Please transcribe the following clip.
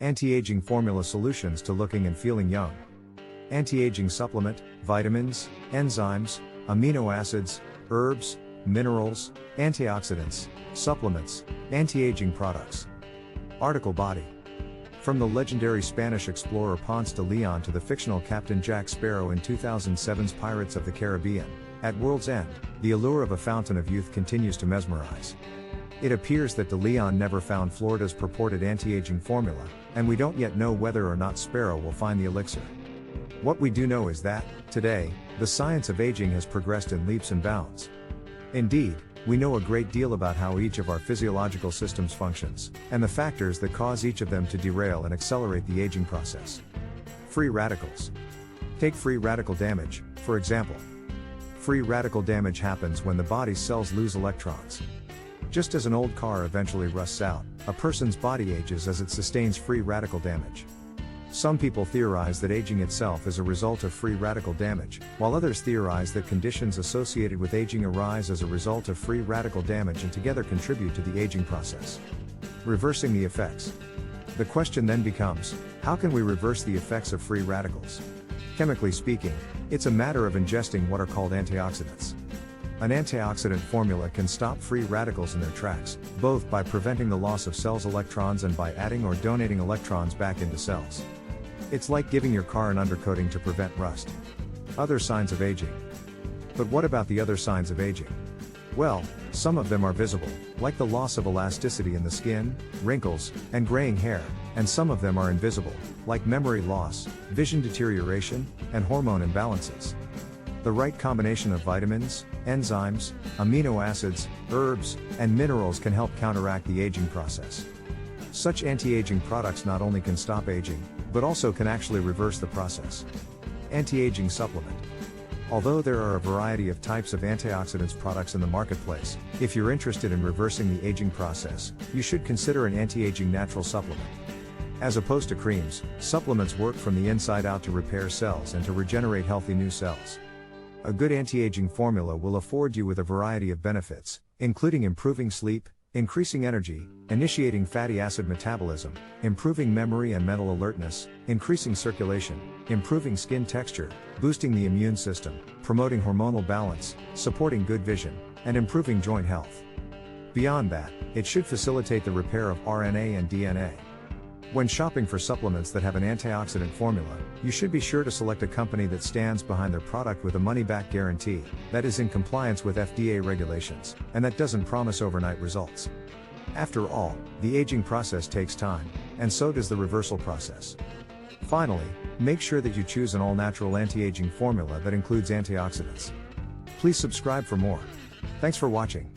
Anti-aging formula solutions to looking and feeling young. Anti-aging supplement, vitamins, enzymes, amino acids, herbs, minerals, antioxidants, supplements, anti-aging products. Article body. From the legendary Spanish explorer Ponce de Leon to the fictional Captain Jack Sparrow in 2007's Pirates of the Caribbean, at World's End, the allure of a fountain of youth continues to mesmerize. It appears that de Leon never found Florida's purported anti-aging formula, and we don't yet know whether or not Sparrow will find the elixir. What we do know is that, today, the science of aging has progressed in leaps and bounds. Indeed, we know a great deal about how each of our physiological systems functions, and the factors that cause each of them to derail and accelerate the aging process. Free radicals. Take free radical damage, for example. Free radical damage happens when the body's cells lose electrons. Just as an old car eventually rusts out, a person's body ages as it sustains free radical damage. Some people theorize that aging itself is a result of free radical damage, while others theorize that conditions associated with aging arise as a result of free radical damage and together contribute to the aging process. Reversing the effects. The question then becomes, how can we reverse the effects of free radicals? Chemically speaking, it's a matter of ingesting what are called antioxidants. An antioxidant formula can stop free radicals in their tracks, both by preventing the loss of cells' electrons and by adding or donating electrons back into cells. It's like giving your car an undercoating to prevent rust. Other signs of aging. But what about the other signs of aging? Well, some of them are visible, like the loss of elasticity in the skin, wrinkles, and graying hair, and some of them are invisible, like memory loss, vision deterioration, and hormone imbalances. The right combination of vitamins, enzymes, amino acids, herbs, and minerals can help counteract the aging process. Such anti-aging products not only can stop aging, but also can actually reverse the process. Anti-aging supplement. Although there are a variety of types of antioxidants products in the marketplace, if you're interested in reversing the aging process, you should consider an anti-aging natural supplement. As opposed to creams, supplements work from the inside out to repair cells and to regenerate healthy new cells. A good anti-aging formula will afford you with a variety of benefits, including improving sleep, increasing energy, initiating fatty acid metabolism, improving memory and mental alertness, increasing circulation, improving skin texture, boosting the immune system, promoting hormonal balance, supporting good vision, and improving joint health. Beyond that, it should facilitate the repair of RNA and DNA. When shopping for supplements that have an antioxidant formula, you should be sure to select a company that stands behind their product with a money-back guarantee, that is in compliance with FDA regulations, and that doesn't promise overnight results. After all, the aging process takes time, and so does the reversal process. Finally, make sure that you choose an all-natural anti-aging formula that includes antioxidants. Please subscribe for more. Thanks for watching.